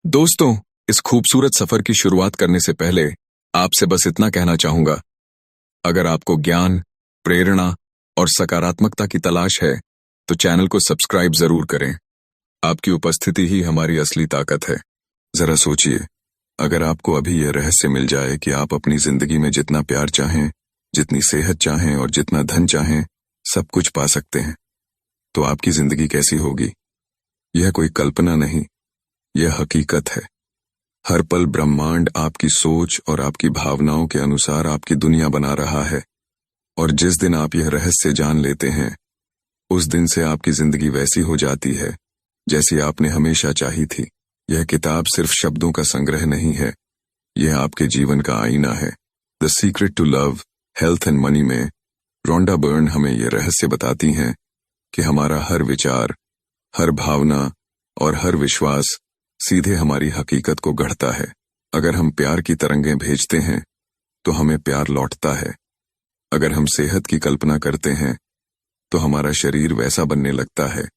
दोस्तों, इस खूबसूरत सफर की शुरुआत करने से पहले आपसे बस इतना कहना चाहूंगा। अगर आपको ज्ञान, प्रेरणा और सकारात्मकता की तलाश है तो चैनल को सब्सक्राइब जरूर करें। आपकी उपस्थिति ही हमारी असली ताकत है। जरा सोचिए, अगर आपको अभी यह रहस्य मिल जाए कि आप अपनी जिंदगी में जितना प्यार चाहें, जितनी सेहत चाहें और जितना धन चाहें, सब कुछ पा सकते हैं, तो आपकी जिंदगी कैसी होगी? यह कोई कल्पना नहीं, यह हकीकत है। हर पल ब्रह्मांड आपकी सोच और आपकी भावनाओं के अनुसार आपकी दुनिया बना रहा है, और जिस दिन आप यह रहस्य जान लेते हैं, उस दिन से आपकी जिंदगी वैसी हो जाती है जैसी आपने हमेशा चाही थी। यह किताब सिर्फ शब्दों का संग्रह नहीं है, यह आपके जीवन का आईना है। The secret to love, health and money में रोंडा बर्न हमें यह रहस्य बताती हैं कि हमारा हर विचार, हर भावना और हर विश्वास सीधे हमारी हकीकत को गढ़ता है। अगर हम प्यार की तरंगें भेजते हैं तो हमें प्यार लौटता है। अगर हम सेहत की कल्पना करते हैं तो हमारा शरीर वैसा बनने लगता है,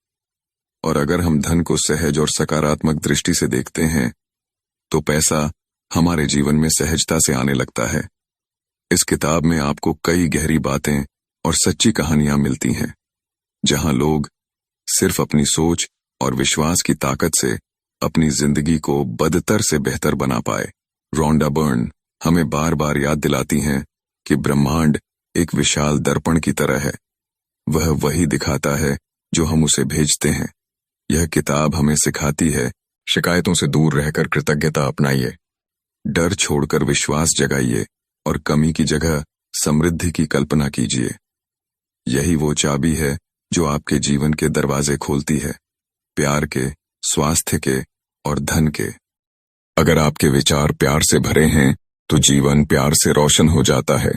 और अगर हम धन को सहज और सकारात्मक दृष्टि से देखते हैं तो पैसा हमारे जीवन में सहजता से आने लगता है। इस किताब में आपको कई गहरी बातें और सच्ची कहानियां मिलती हैं, जहां लोग सिर्फ अपनी सोच और विश्वास की ताकत से अपनी जिंदगी को बदतर से बेहतर बना पाए। रोंडा बर्न हमें बार बार याद दिलाती हैं कि ब्रह्मांड एक विशाल दर्पण की तरह है। वह वही दिखाता है जो हम उसे भेजते हैं। यह किताब हमें सिखाती है, शिकायतों से दूर रहकर कृतज्ञता अपनाइए, डर छोड़कर विश्वास जगाइए और कमी की जगह समृद्धि की कल्पना कीजिए। यही वो चाबी है जो आपके जीवन के दरवाजे खोलती है, प्यार के, स्वास्थ्य के और धन के। अगर आपके विचार प्यार से भरे हैं तो जीवन प्यार से रोशन हो जाता है।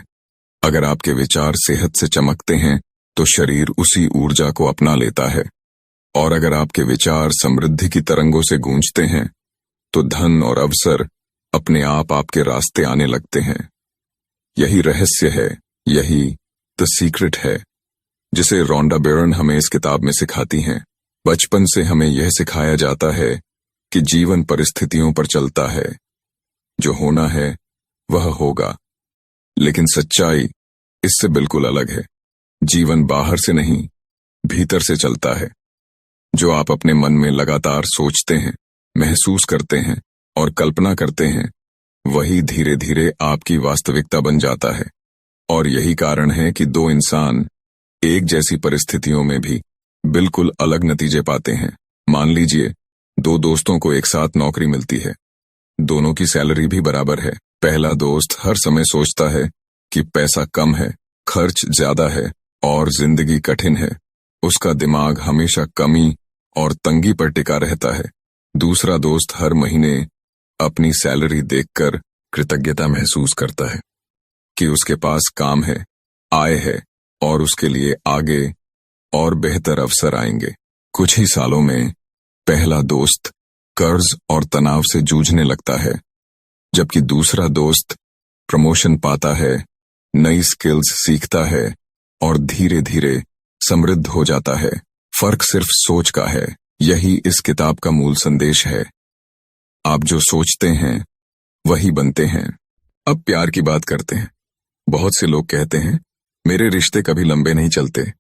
अगर आपके विचार सेहत से चमकते हैं तो शरीर उसी ऊर्जा को अपना लेता है। और अगर आपके विचार समृद्धि की तरंगों से गूंजते हैं तो धन और अवसर अपने आप आपके रास्ते आने लगते हैं। यही रहस्य है, यही द सीक्रेट है, जिसे रोंडा बर्न हमें इस किताब में सिखाती हैं। बचपन से हमें यह सिखाया जाता है कि जीवन परिस्थितियों पर चलता है, जो होना है वह होगा। लेकिन सच्चाई इससे बिल्कुल अलग है। जीवन बाहर से नहीं, भीतर से चलता है। जो आप अपने मन में लगातार सोचते हैं, महसूस करते हैं और कल्पना करते हैं, वही धीरे धीरे आपकी वास्तविकता बन जाता है। और यही कारण है कि दो इंसान एक जैसी परिस्थितियों में भी बिल्कुल अलग नतीजे पाते हैं। मान लीजिए, दो दोस्तों को एक साथ नौकरी मिलती है, दोनों की सैलरी भी बराबर है। पहला दोस्त हर समय सोचता है कि पैसा कम है, खर्च ज्यादा है और जिंदगी कठिन है। उसका दिमाग हमेशा कमी और तंगी पर टिका रहता है। दूसरा दोस्त हर महीने अपनी सैलरी देखकर कृतज्ञता महसूस करता है कि उसके पास काम है, आय है और उसके लिए आगे और बेहतर अवसर आएंगे। कुछ ही सालों में पहला दोस्त कर्ज और तनाव से जूझने लगता है, जबकि दूसरा दोस्त प्रमोशन पाता है, नई स्किल्स सीखता है और धीरे धीरे समृद्ध हो जाता है। फर्क सिर्फ सोच का है। यही इस किताब का मूल संदेश है। आप जो सोचते हैं वही बनते हैं। अब प्यार की बात करते हैं। बहुत से लोग कहते हैं, मेरे रिश्ते कभी लंबे नहीं चलते,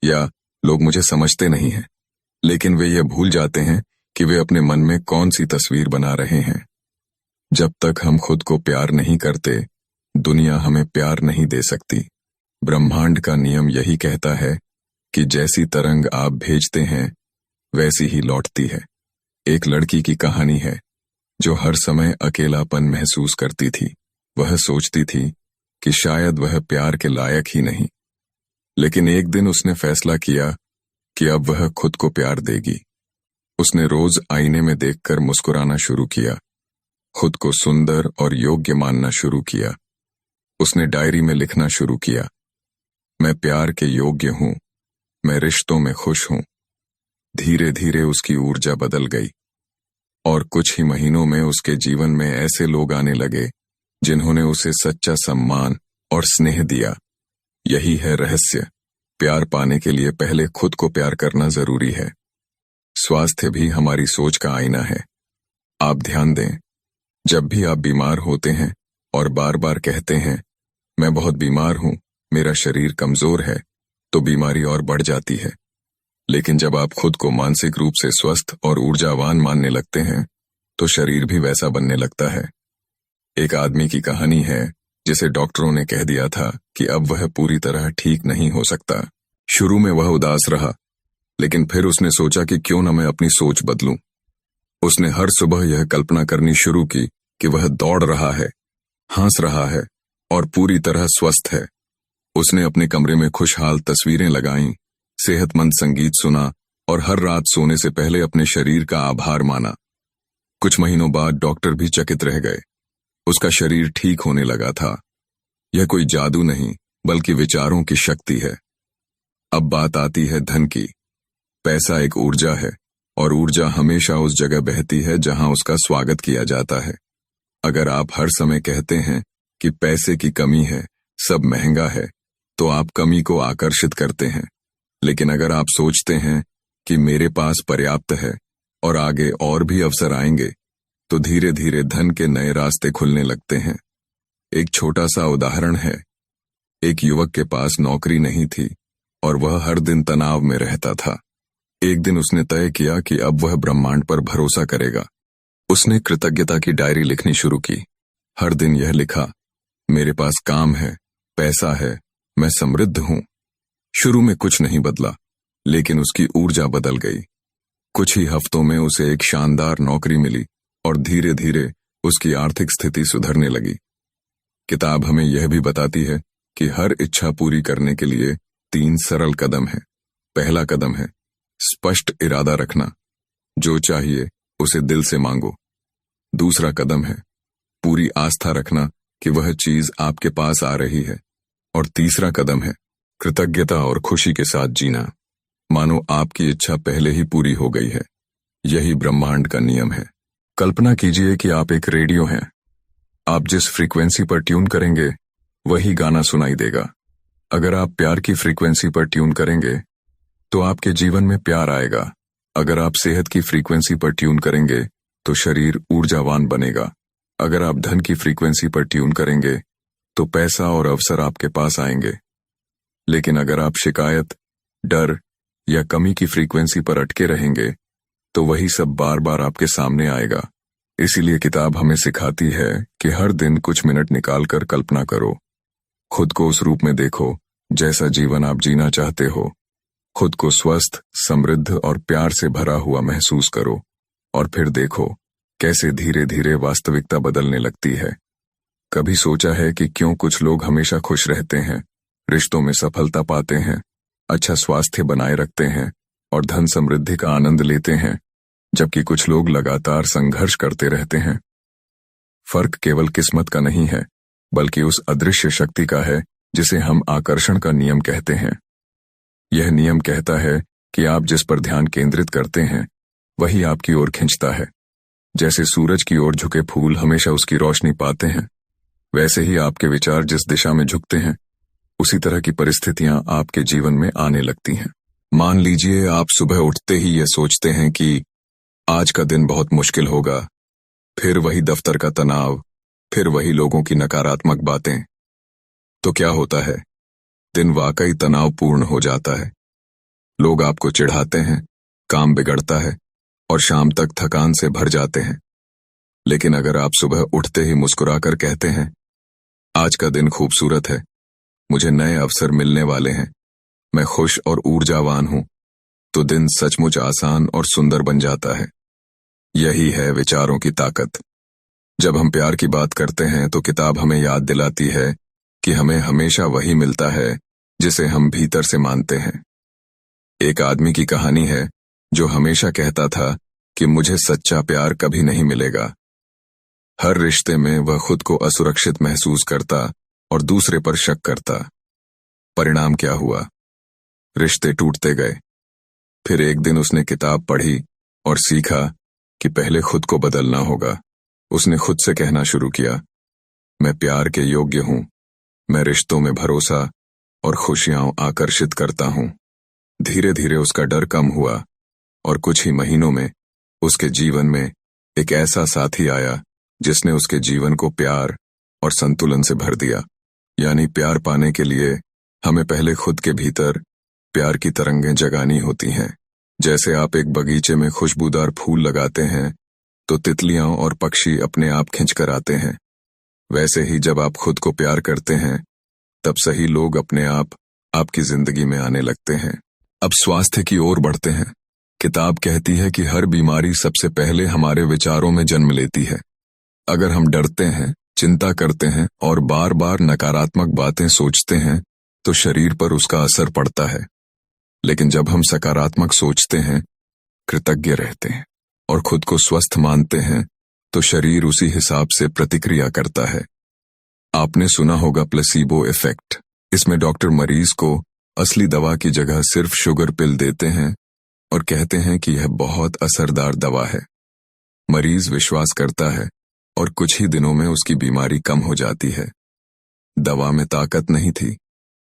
या लोग मुझे समझते नहीं हैं। लेकिन वे ये भूल जाते हैं कि वे अपने मन में कौन सी तस्वीर बना रहे हैं। जब तक हम खुद को प्यार नहीं करते, दुनिया हमें प्यार नहीं दे सकती। ब्रह्मांड का नियम यही कहता है कि जैसी तरंग आप भेजते हैं वैसी ही लौटती है। एक लड़की की कहानी है जो हर समय अकेलापन महसूस करती थी। वह सोचती थी कि शायद वह प्यार के लायक ही नहीं, लेकिन एक दिन उसने फैसला किया कि अब वह खुद को प्यार देगी। उसने रोज आईने में देखकर मुस्कुराना शुरू किया, खुद को सुंदर और योग्य मानना शुरू किया। उसने डायरी में लिखना शुरू किया, मैं प्यार के योग्य हूं, मैं रिश्तों में खुश हूं। धीरे धीरे उसकी ऊर्जा बदल गई, और कुछ ही महीनों में उसके जीवन में ऐसे लोग आने लगे जिन्होंने उसे सच्चा सम्मान और स्नेह दिया। यही है रहस्य। प्यार पाने के लिए पहले खुद को प्यार करना जरूरी है। स्वास्थ्य भी हमारी सोच का आईना है। आप ध्यान दें, जब भी आप बीमार होते हैं और बार बार कहते हैं मैं बहुत बीमार हूं, मेरा शरीर कमजोर है, तो बीमारी और बढ़ जाती है। लेकिन जब आप खुद को मानसिक रूप से स्वस्थ और ऊर्जावान मानने लगते हैं तो शरीर भी वैसा बनने लगता है। एक आदमी की कहानी है जिसे डॉक्टरों ने कह दिया था कि अब वह पूरी तरह ठीक नहीं हो सकता। शुरू में वह उदास रहा, लेकिन फिर उसने सोचा कि क्यों न मैं अपनी सोच बदलूं। उसने हर सुबह यह कल्पना करनी शुरू की कि वह दौड़ रहा है, हंस रहा है और पूरी तरह स्वस्थ है। उसने अपने कमरे में खुशहाल तस्वीरें लगाईं, सेहतमंद संगीत सुना और हर रात सोने से पहले अपने शरीर का आभार माना। कुछ महीनों बाद डॉक्टर भी चकित रह गए। उसका शरीर ठीक होने लगा था। यह कोई जादू नहीं, बल्कि विचारों की शक्ति है। अब बात आती है धन की। पैसा एक ऊर्जा है और ऊर्जा हमेशा उस जगह बहती है जहां उसका स्वागत किया जाता है। अगर आप हर समय कहते हैं कि पैसे की कमी है, सब महंगा है, तो आप कमी को आकर्षित करते हैं। लेकिन अगर आप सोचते हैं कि मेरे पास पर्याप्त है और आगे और भी अवसर आएंगे, तो धीरे धीरे धन के नए रास्ते खुलने लगते हैं। एक छोटा सा उदाहरण है। एक युवक के पास नौकरी नहीं थी और वह हर दिन तनाव में रहता था। एक दिन उसने तय किया कि अब वह ब्रह्मांड पर भरोसा करेगा। उसने कृतज्ञता की डायरी लिखनी शुरू की। हर दिन यह लिखा, मेरे पास काम है, पैसा है, मैं समृद्ध हूं। शुरू में कुछ नहीं बदला, लेकिन उसकी ऊर्जा बदल गई। कुछ ही हफ्तों में उसे एक शानदार नौकरी मिली और धीरे धीरे उसकी आर्थिक स्थिति सुधरने लगी। किताब हमें यह भी बताती है कि हर इच्छा पूरी करने के लिए 3 सरल कदम हैं। पहला कदम है स्पष्ट इरादा रखना, जो चाहिए उसे दिल से मांगो। दूसरा कदम है पूरी आस्था रखना कि वह चीज आपके पास आ रही है। और तीसरा कदम है कृतज्ञता और खुशी के साथ जीना, मानो आपकी इच्छा पहले ही पूरी हो गई है। यही ब्रह्मांड का नियम है। कल्पना कीजिए कि आप एक रेडियो हैं। आप जिस फ्रीक्वेंसी पर ट्यून करेंगे वही गाना सुनाई देगा। अगर आप प्यार की फ्रीक्वेंसी पर ट्यून करेंगे तो आपके जीवन में प्यार आएगा। अगर आप सेहत की फ्रीक्वेंसी पर ट्यून करेंगे तो शरीर ऊर्जावान बनेगा। अगर आप धन की फ्रीक्वेंसी पर ट्यून करेंगे तो पैसा और अवसर आपके पास आएंगे। लेकिन अगर आप शिकायत, डर या कमी की फ्रीक्वेंसी पर अटके रहेंगे तो वही सब बार बार आपके सामने आएगा। इसीलिए किताब हमें सिखाती है कि हर दिन कुछ मिनट निकालकर कल्पना करो। खुद को उस रूप में देखो जैसा जीवन आप जीना चाहते हो। खुद को स्वस्थ, समृद्ध और प्यार से भरा हुआ महसूस करो और फिर देखो कैसे धीरे धीरे वास्तविकता बदलने लगती है। कभी सोचा है कि क्यों कुछ लोग हमेशा खुश रहते हैं, रिश्तों में सफलता पाते हैं, अच्छा स्वास्थ्य बनाए रखते हैं और धन समृद्धि का आनंद लेते हैं, जबकि कुछ लोग लगातार संघर्ष करते रहते हैं? फर्क केवल किस्मत का नहीं है, बल्कि उस अदृश्य शक्ति का है जिसे हम आकर्षण का नियम कहते हैं। यह नियम कहता है कि आप जिस पर ध्यान केंद्रित करते हैं वही आपकी ओर खींचता है। जैसे सूरज की ओर झुके फूल हमेशा उसकी रोशनी पाते हैं, वैसे ही आपके विचार जिस दिशा में झुकते हैं उसी तरह की परिस्थितियां आपके जीवन में आने लगती हैं। मान लीजिए आप सुबह उठते ही यह सोचते हैं कि आज का दिन बहुत मुश्किल होगा, फिर वही दफ्तर का तनाव, फिर वही लोगों की नकारात्मक बातें। तो क्या होता है? दिन वाकई तनावपूर्ण हो जाता है। लोग आपको चिढ़ाते हैं, काम बिगड़ता है और शाम तक थकान से भर जाते हैं। लेकिन अगर आप सुबह उठते ही मुस्कुराकर कहते हैं, आज का दिन खूबसूरत है, मुझे नए अवसर मिलने वाले हैं, मैं खुश और ऊर्जावान हूं, तो दिन सचमुच आसान और सुंदर बन जाता है। यही है विचारों की ताकत। जब हम प्यार की बात करते हैं तो किताब हमें याद दिलाती है कि हमें हमेशा वही मिलता है जिसे हम भीतर से मानते हैं। एक आदमी की कहानी है जो हमेशा कहता था कि मुझे सच्चा प्यार कभी नहीं मिलेगा। हर रिश्ते में वह खुद को असुरक्षित महसूस करता और दूसरे पर शक करता। परिणाम क्या हुआ? रिश्ते टूटते गए। फिर एक दिन उसने किताब पढ़ी और सीखा कि पहले खुद को बदलना होगा। उसने खुद से कहना शुरू किया, मैं प्यार के योग्य हूं, मैं रिश्तों में भरोसा और खुशियां आकर्षित करता हूं। धीरे धीरे उसका डर कम हुआ और कुछ ही महीनों में उसके जीवन में एक ऐसा साथी आया जिसने उसके जीवन को प्यार और संतुलन से भर दिया। यानी प्यार पाने के लिए हमें पहले खुद के भीतर प्यार की तरंगें जगानी होती हैं। जैसे आप एक बगीचे में खुशबूदार फूल लगाते हैं तो तितलियां और पक्षी अपने आप खिंच कर आते हैं, वैसे ही जब आप खुद को प्यार करते हैं तब सही लोग अपने आप आपकी जिंदगी में आने लगते हैं। अब स्वास्थ्य की ओर बढ़ते हैं। किताब कहती है कि हर बीमारी सबसे पहले हमारे विचारों में जन्म लेती है। अगर हम डरते हैं, चिंता करते हैं और बार बार नकारात्मक बातें सोचते हैं तो शरीर पर उसका असर पड़ता है। लेकिन जब हम सकारात्मक सोचते हैं, कृतज्ञ रहते हैं और खुद को स्वस्थ मानते हैं तो शरीर उसी हिसाब से प्रतिक्रिया करता है। आपने सुना होगा प्लेसीबो इफेक्ट। इसमें डॉक्टर मरीज को असली दवा की जगह सिर्फ शुगर पिल देते हैं और कहते हैं कि यह बहुत असरदार दवा है। मरीज विश्वास करता है और कुछ ही दिनों में उसकी बीमारी कम हो जाती है। दवा में ताकत नहीं थी,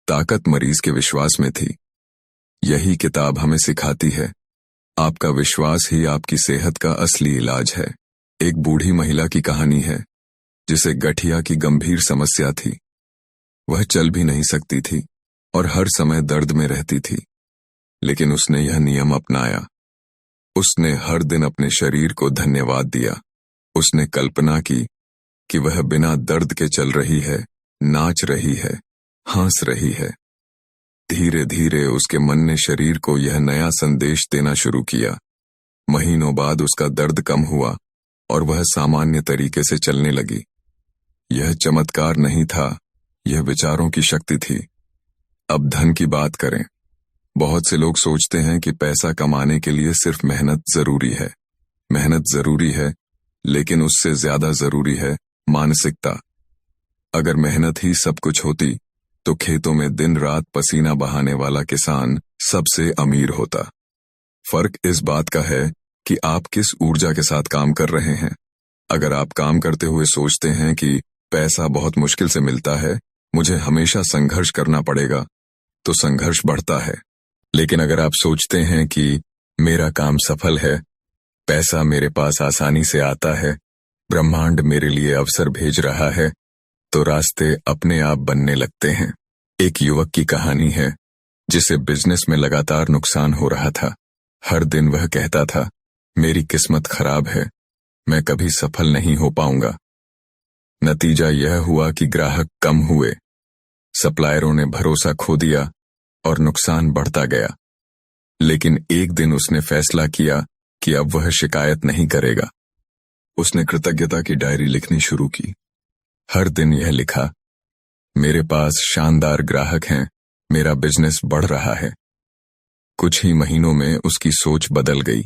ताकत मरीज के विश्वास में थी। यही किताब हमें सिखाती है, आपका विश्वास ही आपकी सेहत का असली इलाज है। एक बूढ़ी महिला की कहानी है जिसे गठिया की गंभीर समस्या थी। वह चल भी नहीं सकती थी और हर समय दर्द में रहती थी, लेकिन उसने यह नियम अपनाया। उसने हर दिन अपने शरीर को धन्यवाद दिया। उसने कल्पना की कि वह बिना दर्द के चल रही है, नाच रही है, हंस रही है। धीरे धीरे उसके मन ने शरीर को यह नया संदेश देना शुरू किया। महीनों बाद उसका दर्द कम हुआ और वह सामान्य तरीके से चलने लगी। यह चमत्कार नहीं था, यह विचारों की शक्ति थी। अब धन की बात करें। बहुत से लोग सोचते हैं कि पैसा कमाने के लिए सिर्फ मेहनत जरूरी है। मेहनत जरूरी है, लेकिन उससे ज्यादा जरूरी है मानसिकता। अगर मेहनत ही सब कुछ होती तो खेतों में दिन रात पसीना बहाने वाला किसान सबसे अमीर होता। फर्क इस बात का है कि आप किस ऊर्जा के साथ काम कर रहे हैं। अगर आप काम करते हुए सोचते हैं कि पैसा बहुत मुश्किल से मिलता है, मुझे हमेशा संघर्ष करना पड़ेगा, तो संघर्ष बढ़ता है। लेकिन अगर आप सोचते हैं कि मेरा काम सफल है, पैसा मेरे पास आसानी से आता है, ब्रह्मांड मेरे लिए अवसर भेज रहा है, तो रास्ते अपने आप बनने लगते हैं। एक युवक की कहानी है जिसे बिजनेस में लगातार नुकसान हो रहा था। हर दिन वह कहता था, मेरी किस्मत खराब है, मैं कभी सफल नहीं हो पाऊंगा। नतीजा यह हुआ कि ग्राहक कम हुए, सप्लायरों ने भरोसा खो दिया और नुकसान बढ़ता गया। लेकिन एक दिन उसने फैसला किया कि अब वह शिकायत नहीं करेगा। उसने कृतज्ञता की डायरी लिखनी शुरू की। हर दिन यह लिखा, मेरे पास शानदार ग्राहक हैं, मेरा बिजनेस बढ़ रहा है। कुछ ही महीनों में उसकी सोच बदल गई।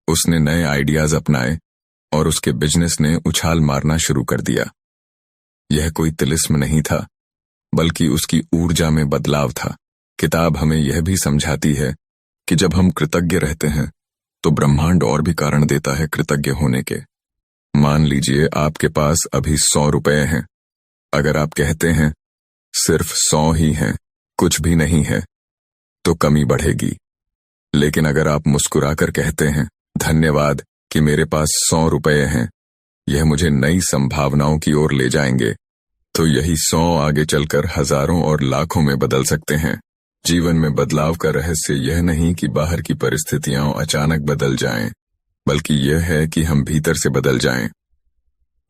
उसने नए आइडियाज अपनाए और उसके बिजनेस ने उछाल मारना शुरू कर दिया। यह कोई तिलिस्म नहीं था, बल्कि उसकी ऊर्जा में बदलाव था। किताब हमें यह भी समझाती है कि जब हम कृतज्ञ रहते हैं तो ब्रह्मांड और भी कारण देता है कृतज्ञ होने के। मान लीजिए आपके पास अभी 100 रुपए हैं। अगर आप कहते हैं सिर्फ 100 ही हैं, कुछ भी नहीं है, तो कमी बढ़ेगी। लेकिन अगर आप मुस्कुराकर कहते हैं धन्यवाद कि मेरे पास 100 रुपए हैं, यह मुझे नई संभावनाओं की ओर ले जाएंगे, तो यही 100 आगे चलकर हजारों और लाखों में बदल सकते हैं। जीवन में बदलाव का रहस्य यह नहीं कि बाहर की परिस्थितियां अचानक बदल जाएं, बल्कि यह है कि हम भीतर से बदल जाएं।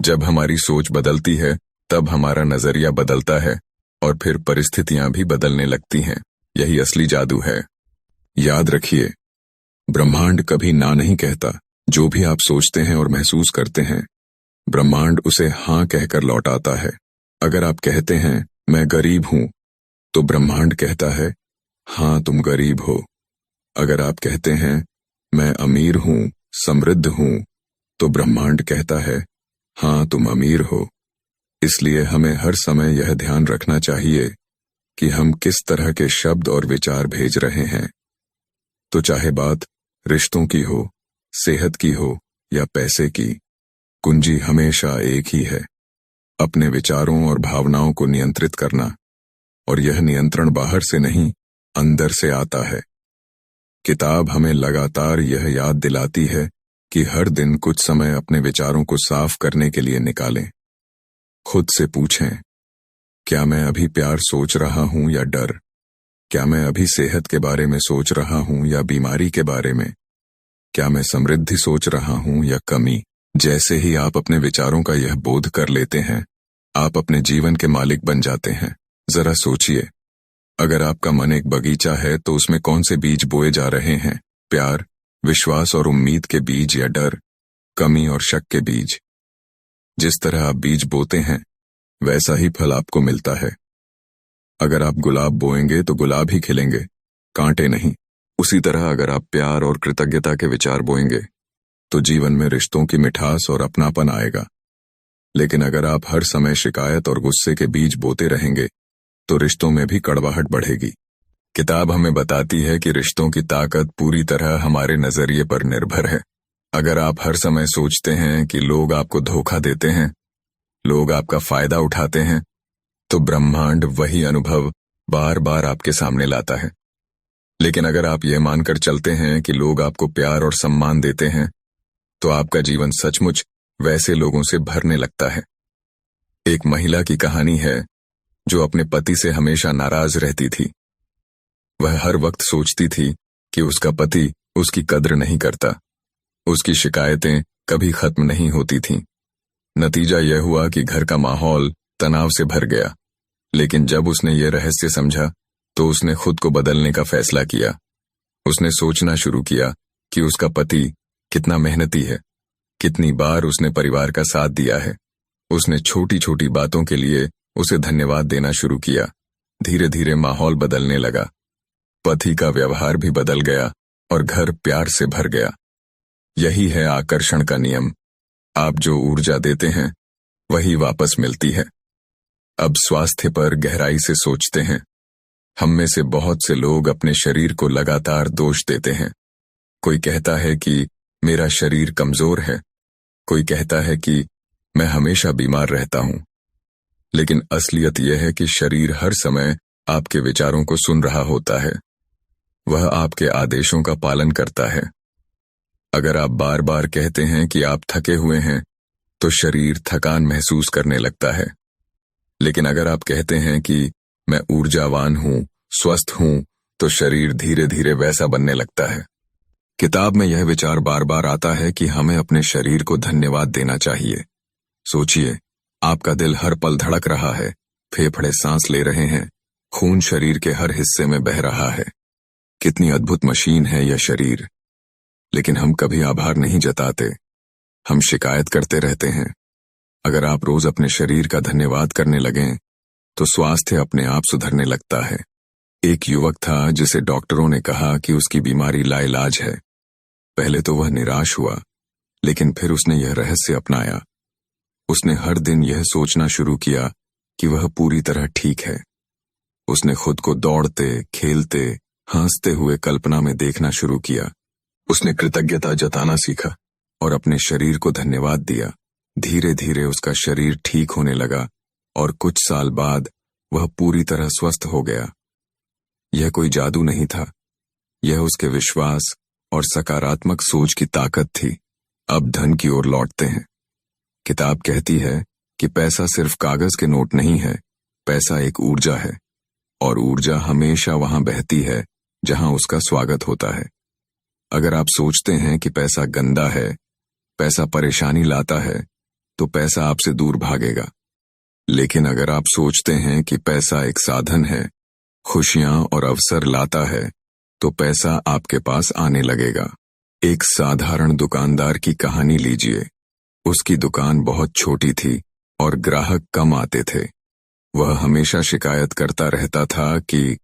जब हमारी सोच बदलती है तब हमारा नजरिया बदलता है और फिर परिस्थितियां भी बदलने लगती हैं। यही असली जादू है। याद रखिए, ब्रह्मांड कभी ना नहीं कहता। जो भी आप सोचते हैं और महसूस करते हैं, ब्रह्मांड उसे हाँ कहकर लौटाता है। अगर आप कहते हैं मैं गरीब हूं, तो ब्रह्मांड कहता है हाँ तुम गरीब हो। अगर आप कहते हैं मैं अमीर हूं, समृद्ध हूं, तो ब्रह्मांड कहता है हाँ तुम अमीर हो। इसलिए हमें हर समय यह ध्यान रखना चाहिए कि हम किस तरह के शब्द और विचार भेज रहे हैं। तो चाहे बात रिश्तों की हो, सेहत की हो या पैसे की, कुंजी हमेशा एक ही है, अपने विचारों और भावनाओं को नियंत्रित करना। और यह नियंत्रण बाहर से नहीं, अंदर से आता है। किताब हमें लगातार यह याद दिलाती है कि हर दिन कुछ समय अपने विचारों को साफ करने के लिए निकालें। खुद से पूछें, क्या मैं अभी प्यार सोच रहा हूं या डर? क्या मैं अभी सेहत के बारे में सोच रहा हूं या बीमारी के बारे में? क्या मैं समृद्धि सोच रहा हूं या कमी? जैसे ही आप अपने विचारों का यह बोध कर लेते हैं, आप अपने जीवन के मालिक बन जाते हैं। जरा सोचिए, अगर आपका मन एक बगीचा है तो उसमें कौन से बीज बोए जा रहे हैं? प्यार, विश्वास और उम्मीद के बीज या डर, कमी और शक के बीज? जिस तरह आप बीज बोते हैं, वैसा ही फल आपको मिलता है। अगर आप गुलाब बोएंगे तो गुलाब ही खिलेंगे, कांटे नहीं। उसी तरह अगर आप प्यार और कृतज्ञता के विचार बोएंगे तो जीवन में रिश्तों की मिठास और अपनापन आएगा। लेकिन अगर आप हर समय शिकायत और गुस्से के बीज बोते रहेंगे तो रिश्तों में भी कड़वाहट बढ़ेगी। किताब हमें बताती है कि रिश्तों की ताकत पूरी तरह हमारे नजरिए पर निर्भर है। अगर आप हर समय सोचते हैं कि लोग आपको धोखा देते हैं, लोग आपका फायदा उठाते हैं, तो ब्रह्मांड वही अनुभव बार बार आपके सामने लाता है। लेकिन अगर आप यह मानकर चलते हैं कि लोग आपको प्यार और सम्मान देते हैं, तो आपका जीवन सचमुच वैसे लोगों से भरने लगता है। एक महिला की कहानी है जो अपने पति से हमेशा नाराज रहती थी। वह हर वक्त सोचती थी कि उसका पति उसकी कद्र नहीं करता। उसकी शिकायतें कभी खत्म नहीं होती थीं। नतीजा यह हुआ कि घर का माहौल तनाव से भर गया। लेकिन जब उसने यह रहस्य समझा तो उसने खुद को बदलने का फैसला किया। उसने सोचना शुरू किया कि उसका पति कितना मेहनती है, कितनी बार उसने परिवार का साथ दिया है। उसने छोटी छोटी बातों के लिए उसे धन्यवाद देना शुरू किया। धीरे धीरे माहौल बदलने लगा। पति का व्यवहार भी बदल गया और घर प्यार से भर गया। यही है आकर्षण का नियम। आप जो ऊर्जा देते हैं वही वापस मिलती है। अब स्वास्थ्य पर गहराई से सोचते हैं। हम में से बहुत से लोग अपने शरीर को लगातार दोष देते हैं। कोई कहता है कि मेरा शरीर कमजोर है, कोई कहता है कि मैं हमेशा बीमार रहता हूं। लेकिन असलियत यह है कि शरीर हर समय आपके विचारों को सुन रहा होता है। वह आपके आदेशों का पालन करता है। अगर आप बार बार कहते हैं कि आप थके हुए हैं, तो शरीर थकान महसूस करने लगता है। लेकिन अगर आप कहते हैं कि मैं ऊर्जावान हूं, स्वस्थ हूं, तो शरीर धीरे धीरे वैसा बनने लगता है। किताब में यह विचार बार बार आता है कि हमें अपने शरीर को धन्यवाद देना चाहिए। सोचिए, आपका दिल हर पल धड़क रहा है, फेफड़े सांस ले रहे हैं, खून शरीर के हर हिस्से में बह रहा है। कितनी अद्भुत मशीन है यह शरीर। लेकिन हम कभी आभार नहीं जताते। हम शिकायत करते रहते हैं। अगर आप रोज अपने शरीर का धन्यवाद करने लगें तो स्वास्थ्य अपने आप सुधरने लगता है। एक युवक था जिसे डॉक्टरों ने कहा कि उसकी बीमारी लाइलाज है। पहले तो वह निराश हुआ, लेकिन फिर उसने यह रहस्य अपनाया। उसने हर दिन यह सोचना शुरू किया कि वह पूरी तरह ठीक है। उसने खुद को दौड़ते, खेलते, हंसते हुए कल्पना में देखना शुरू किया। उसने कृतज्ञता जताना सीखा और अपने शरीर को धन्यवाद दिया। धीरे धीरे उसका शरीर ठीक होने लगा और कुछ साल बाद वह पूरी तरह स्वस्थ हो गया। यह कोई जादू नहीं था, यह उसके विश्वास और सकारात्मक सोच की ताकत थी। अब धन की ओर लौटते हैं। किताब कहती है कि पैसा सिर्फ कागज के नोट नहीं है, पैसा एक ऊर्जा है, और ऊर्जा हमेशा वहां बहती है जहां उसका स्वागत होता है। अगर आप सोचते हैं कि पैसा गंदा है, पैसा परेशानी लाता है, तो पैसा आपसे दूर भागेगा। लेकिन अगर आप सोचते हैं कि पैसा एक साधन है, खुशियां और अवसर लाता है, तो पैसा आपके पास आने लगेगा। एक साधारण दुकानदार की कहानी लीजिए। उसकी दुकान बहुत छोटी थी और ग्राहक कम आते थे। वह हमेशा शिकायत करता रहता था कि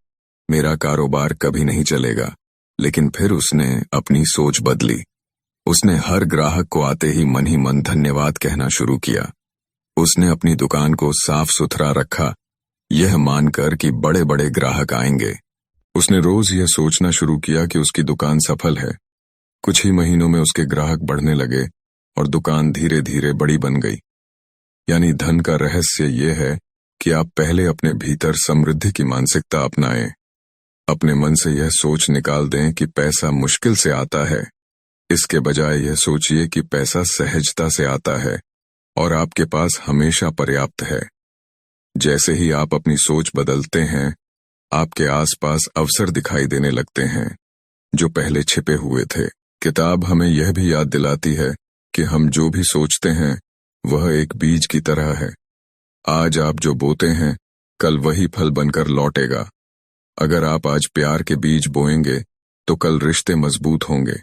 मेरा कारोबार कभी नहीं चलेगा। लेकिन फिर उसने अपनी सोच बदली। उसने हर ग्राहक को आते ही मन धन्यवाद कहना शुरू किया। उसने अपनी दुकान को साफ सुथरा रखा, यह मानकर कि बड़े बड़े ग्राहक आएंगे। उसने रोज यह सोचना शुरू किया कि उसकी दुकान सफल है। कुछ ही महीनों में उसके ग्राहक बढ़ने लगे और दुकान धीरे धीरे बड़ी बन गई। यानी धन का रहस्य यह है कि आप पहले अपने भीतर समृद्धि की मानसिकता अपनाएं। अपने मन से यह सोच निकाल दें कि पैसा मुश्किल से आता है, इसके बजाय यह सोचिए कि पैसा सहजता से आता है और आपके पास हमेशा पर्याप्त है। जैसे ही आप अपनी सोच बदलते हैं, आपके आसपास अवसर दिखाई देने लगते हैं जो पहले छिपे हुए थे। किताब हमें यह भी याद दिलाती है कि हम जो भी सोचते हैं वह एक बीज की तरह है। आज आप जो बोते हैं कल वही फल बनकर लौटेगा। अगर आप आज प्यार के बीज बोएंगे तो कल रिश्ते मजबूत होंगे।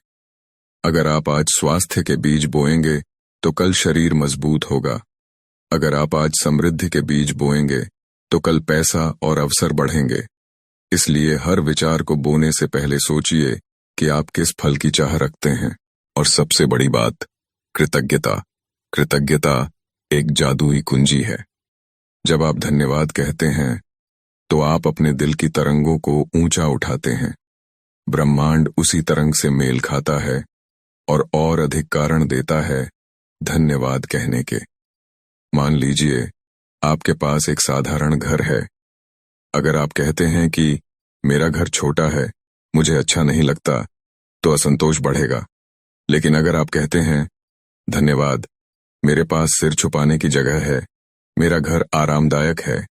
अगर आप आज स्वास्थ्य के बीज बोएंगे तो कल शरीर मजबूत होगा। अगर आप आज समृद्धि के बीज बोएंगे तो कल पैसा और अवसर बढ़ेंगे। इसलिए हर विचार को बोने से पहले सोचिए कि आप किस फल की चाह रखते हैं। और सबसे बड़ी बात, कृतज्ञता। कृतज्ञता एक जादुई कुंजी है। जब आप धन्यवाद कहते हैं तो आप अपने दिल की तरंगों को ऊंचा उठाते हैं। ब्रह्मांड उसी तरंग से मेल खाता है और अधिक कारण देता है धन्यवाद कहने के। मान लीजिए आपके पास एक साधारण घर है। अगर आप कहते हैं कि मेरा घर छोटा है, मुझे अच्छा नहीं लगता, तो असंतोष बढ़ेगा। लेकिन अगर आप कहते हैं धन्यवाद, मेरे पास सिर छुपाने की जगह है, मेरा घर आरामदायक है,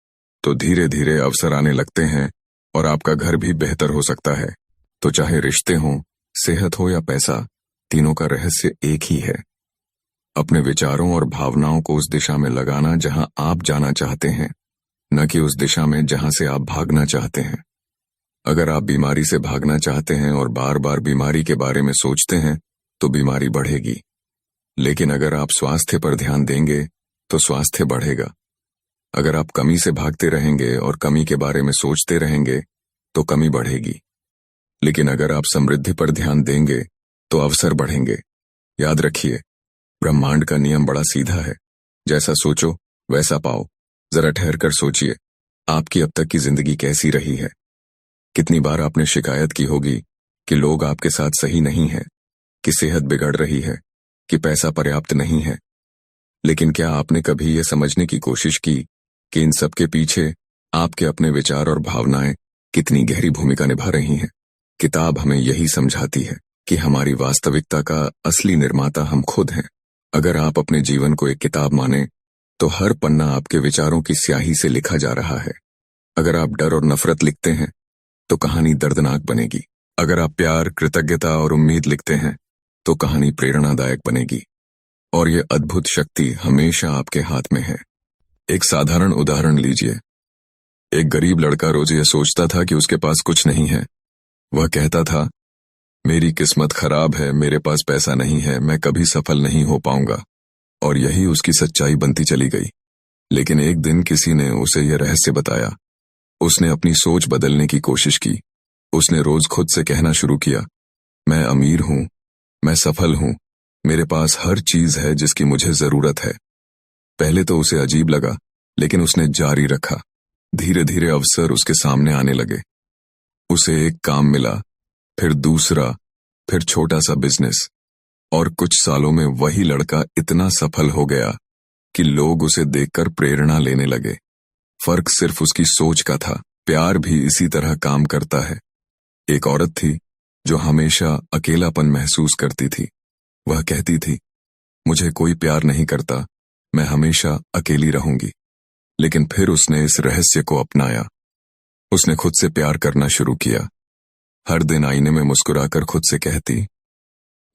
तो धीरे धीरे अवसर आने लगते हैं और आपका घर भी बेहतर हो सकता है। तो चाहे रिश्ते हों, सेहत हो या पैसा, तीनों का रहस्य एक ही है। अपने विचारों और भावनाओं को उस दिशा में लगाना जहां आप जाना चाहते हैं, न कि उस दिशा में जहां से आप भागना चाहते हैं। अगर आप बीमारी से भागना चाहते हैं और बार बार बीमारी के बारे में सोचते हैं तो बीमारी बढ़ेगी। लेकिन अगर आप स्वास्थ्य पर ध्यान देंगे तो स्वास्थ्य बढ़ेगा। अगर आप कमी से भागते रहेंगे और कमी के बारे में सोचते रहेंगे तो कमी बढ़ेगी। लेकिन अगर आप समृद्धि पर ध्यान देंगे तो अवसर बढ़ेंगे। याद रखिए, ब्रह्मांड का नियम बड़ा सीधा है। जैसा सोचो वैसा पाओ। जरा ठहर कर सोचिए, आपकी अब तक की जिंदगी कैसी रही है? कितनी बार आपने शिकायत की होगी कि लोग आपके साथ सही नहीं हैं, कि सेहत बिगड़ रही है, कि पैसा पर्याप्त नहीं है। लेकिन क्या आपने कभी यह समझने की कोशिश की कि इन सब के पीछे आपके अपने विचार और भावनाएं कितनी गहरी भूमिका निभा रही हैं? किताब हमें यही समझाती है कि हमारी वास्तविकता का असली निर्माता हम खुद हैं। अगर आप अपने जीवन को एक किताब माने तो हर पन्ना आपके विचारों की स्याही से लिखा जा रहा है। अगर आप डर और नफरत लिखते हैं तो कहानी दर्दनाक बनेगी। अगर आप प्यार, कृतज्ञता और उम्मीद लिखते हैं तो कहानी प्रेरणादायक बनेगी। और यह अद्भुत शक्ति हमेशा आपके हाथ में है। एक साधारण उदाहरण लीजिए। एक गरीब लड़का रोज यह सोचता था कि उसके पास कुछ नहीं है। वह कहता था, मेरी किस्मत खराब है, मेरे पास पैसा नहीं है, मैं कभी सफल नहीं हो पाऊंगा। और यही उसकी सच्चाई बनती चली गई। लेकिन एक दिन किसी ने उसे यह रहस्य बताया। उसने अपनी सोच बदलने की कोशिश की। उसने रोज खुद से कहना शुरू किया, मैं अमीर हूं, मैं सफल हूं, मेरे पास हर चीज है जिसकी मुझे जरूरत है। पहले तो उसे अजीब लगा, लेकिन उसने जारी रखा। धीरे धीरे अवसर उसके सामने आने लगे। उसे एक काम मिला, फिर दूसरा, फिर छोटा सा बिजनेस। और कुछ सालों में वही लड़का इतना सफल हो गया कि लोग उसे देखकर प्रेरणा लेने लगे। फर्क सिर्फ उसकी सोच का था। प्यार भी इसी तरह काम करता है। एक औरत थी जो हमेशा अकेलापन महसूस करती थी। वह कहती थी, मुझे कोई प्यार नहीं करता, मैं हमेशा अकेली रहूंगी। लेकिन फिर उसने इस रहस्य को अपनाया। उसने खुद से प्यार करना शुरू किया। हर दिन आईने में मुस्कुराकर खुद से कहती,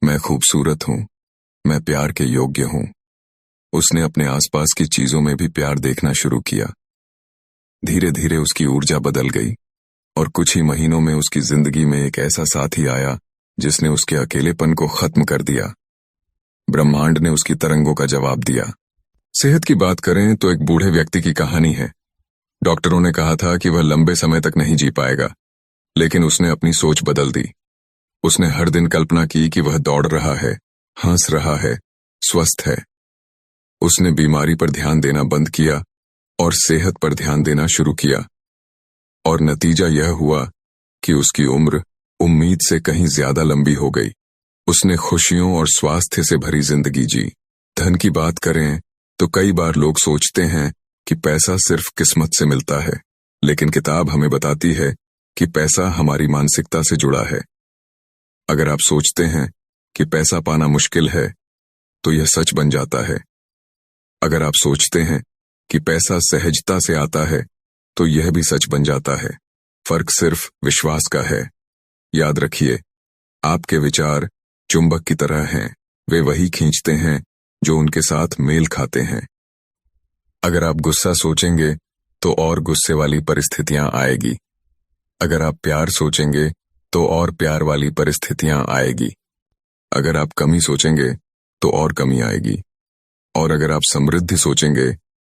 मैं खूबसूरत हूं, मैं प्यार के योग्य हूं। उसने अपने आसपास की चीजों में भी प्यार देखना शुरू किया। धीरे धीरे उसकी ऊर्जा बदल गई और कुछ ही महीनों में उसकी जिंदगी में एक ऐसा साथी आया जिसने उसके अकेलेपन को खत्म कर दिया। ब्रह्मांड ने उसकी तरंगों का जवाब दिया। सेहत की बात करें तो एक बूढ़े व्यक्ति की कहानी है। डॉक्टरों ने कहा था कि वह लंबे समय तक नहीं जी पाएगा, लेकिन उसने अपनी सोच बदल दी। उसने हर दिन कल्पना की कि वह दौड़ रहा है, हंस रहा है, स्वस्थ है। उसने बीमारी पर ध्यान देना बंद किया और सेहत पर ध्यान देना शुरू किया। और नतीजा यह हुआ कि उसकी उम्र उम्मीद से कहीं ज्यादा लंबी हो गई। उसने खुशियों और स्वास्थ्य से भरी जिंदगी जी। धन की बात करें तो कई बार लोग सोचते हैं कि पैसा सिर्फ किस्मत से मिलता है, लेकिन किताब हमें बताती है कि पैसा हमारी मानसिकता से जुड़ा है। अगर आप सोचते हैं कि पैसा पाना मुश्किल है, तो यह सच बन जाता है। अगर आप सोचते हैं कि पैसा सहजता से आता है, तो यह भी सच बन जाता है। फर्क सिर्फ विश्वास का है। याद रखिए, आपके विचार चुंबक की तरह हैं। वे वही खींचते हैं जो उनके साथ मेल खाते हैं। अगर आप गुस्सा सोचेंगे तो और गुस्से वाली परिस्थितियां आएगी। अगर आप प्यार सोचेंगे तो और प्यार वाली परिस्थितियां आएगी। अगर आप कमी सोचेंगे तो और कमी आएगी। और अगर आप समृद्धि सोचेंगे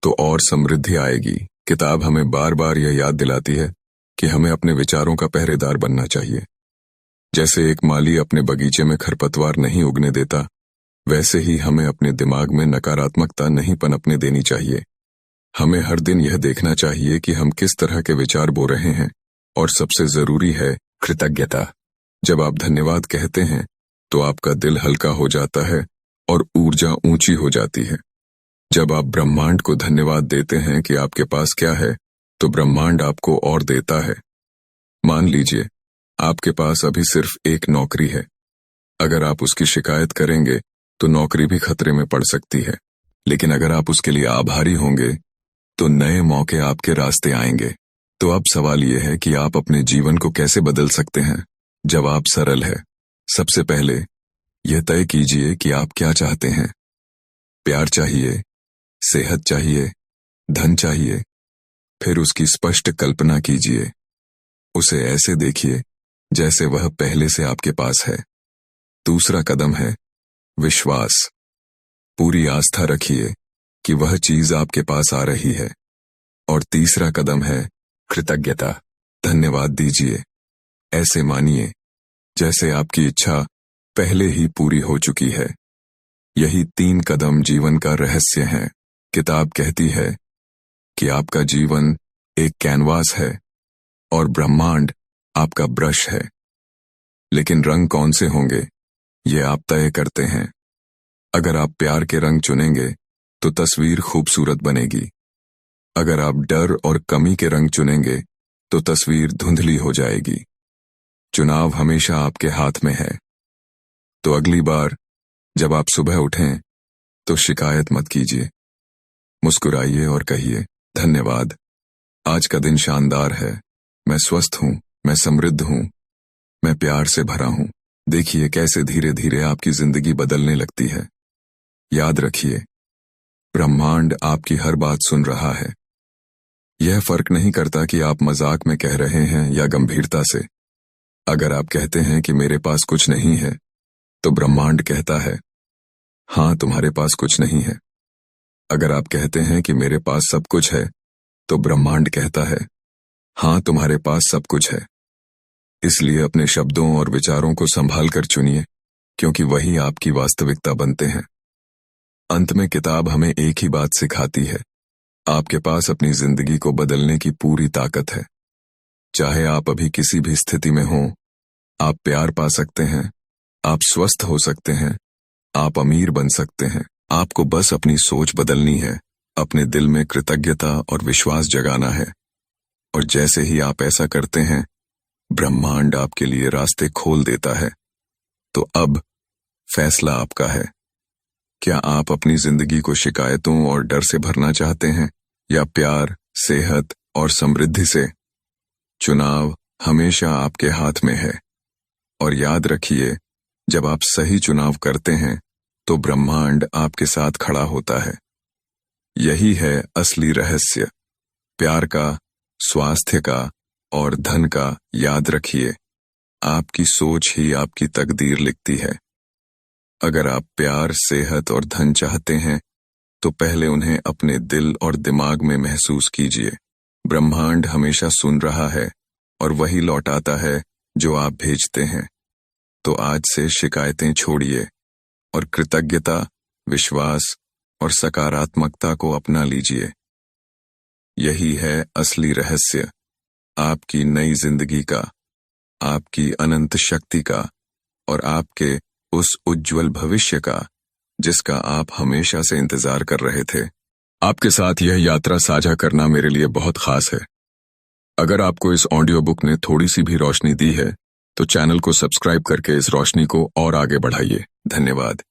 तो और समृद्धि आएगी। किताब हमें बार बार यह याद दिलाती है कि हमें अपने विचारों का पहरेदार बनना चाहिए। जैसे एक माली अपने बगीचे में खरपतवार नहीं उगने देता, वैसे ही हमें अपने दिमाग में नकारात्मकता नहीं पनपने देनी चाहिए। हमें हर दिन यह देखना चाहिए कि हम किस तरह के विचार बो रहे हैं। और सबसे जरूरी है कृतज्ञता। जब आप धन्यवाद कहते हैं तो आपका दिल हल्का हो जाता है और ऊर्जा ऊंची हो जाती है। जब आप ब्रह्मांड को धन्यवाद देते हैं कि आपके पास क्या है, तो ब्रह्मांड आपको और देता है। मान लीजिए आपके पास अभी सिर्फ एक नौकरी है। अगर आप उसकी शिकायत करेंगे तो नौकरी भी खतरे में पड़ सकती है। लेकिन अगर आप उसके लिए आभारी होंगे तो नए मौके आपके रास्ते आएंगे। तो अब सवाल यह है कि आप अपने जीवन को कैसे बदल सकते हैं। जवाब सरल है। सबसे पहले यह तय कीजिए कि आप क्या चाहते हैं। प्यार चाहिए, सेहत चाहिए, धन चाहिए। फिर उसकी स्पष्ट कल्पना कीजिए। उसे ऐसे देखिए जैसे वह पहले से आपके पास है। दूसरा कदम है विश्वास। पूरी आस्था रखिए कि वह चीज आपके पास आ रही है। और तीसरा कदम है कृतज्ञता। धन्यवाद दीजिए। ऐसे मानिए जैसे आपकी इच्छा पहले ही पूरी हो चुकी है। यही 3 कदम जीवन का रहस्य है। किताब कहती है कि आपका जीवन एक कैनवास है और ब्रह्मांड आपका ब्रश है। लेकिन रंग कौन से होंगे, ये आप तय करते हैं। अगर आप प्यार के रंग चुनेंगे तो तस्वीर खूबसूरत बनेगी। अगर आप डर और कमी के रंग चुनेंगे तो तस्वीर धुंधली हो जाएगी। चुनाव हमेशा आपके हाथ में है। तो अगली बार जब आप सुबह उठें तो शिकायत मत कीजिए। मुस्कुराइए और कहिए, धन्यवाद, आज का दिन शानदार है। मैं स्वस्थ हूँ, मैं समृद्ध हूँ, मैं प्यार से भरा हूँ। देखिए कैसे धीरे धीरे आपकी जिंदगी बदलने लगती है। याद रखिए, ब्रह्मांड आपकी हर बात सुन रहा है। यह फर्क नहीं करता कि आप मजाक में कह रहे हैं या गंभीरता से। अगर आप कहते हैं कि मेरे पास कुछ नहीं है, तो ब्रह्मांड कहता है, हाँ, तुम्हारे पास कुछ नहीं है। अगर आप कहते हैं कि मेरे पास सब कुछ है, तो ब्रह्मांड कहता है, हाँ, तुम्हारे पास सब कुछ है। इसलिए अपने शब्दों और विचारों को संभाल कर चुनिए, क्योंकि वही आपकी वास्तविकता बनते हैं। अंत में किताब हमें एक ही बात सिखाती है, आपके पास अपनी जिंदगी को बदलने की पूरी ताकत है। चाहे आप अभी किसी भी स्थिति में हों, आप प्यार पा सकते हैं, आप स्वस्थ हो सकते हैं, आप अमीर बन सकते हैं। आपको बस अपनी सोच बदलनी है, अपने दिल में कृतज्ञता और विश्वास जगाना है। और जैसे ही आप ऐसा करते हैं, ब्रह्मांड आपके लिए रास्ते खोल देता है। तो अब फैसला आपका है। क्या आप अपनी जिंदगी को शिकायतों और डर से भरना चाहते हैं या प्यार, सेहत और समृद्धि से? चुनाव हमेशा आपके हाथ में है। और याद रखिए, जब आप सही चुनाव करते हैं तो ब्रह्मांड आपके साथ खड़ा होता है। यही है असली रहस्य। प्यार का, स्वास्थ्य का और धन का। याद रखिए, आपकी सोच ही आपकी तकदीर लिखती है। अगर आप प्यार, सेहत और धन चाहते हैं तो पहले उन्हें अपने दिल और दिमाग में महसूस कीजिए। ब्रह्मांड हमेशा सुन रहा है और वही लौटाता है जो आप भेजते हैं। तो आज से शिकायतें छोड़िए और कृतज्ञता, विश्वास और सकारात्मकता को अपना लीजिए। यही है असली रहस्य आपकी नई जिंदगी का, आपकी अनंत शक्ति का और आपके उस उज्जवल भविष्य का जिसका आप हमेशा से इंतजार कर रहे थे। आपके साथ यह यात्रा साझा करना मेरे लिए बहुत खास है। अगर आपको इस ऑडियो बुक ने थोड़ी सी भी रोशनी दी है तो चैनल को सब्सक्राइब करके इस रोशनी को और आगे बढ़ाइए। धन्यवाद।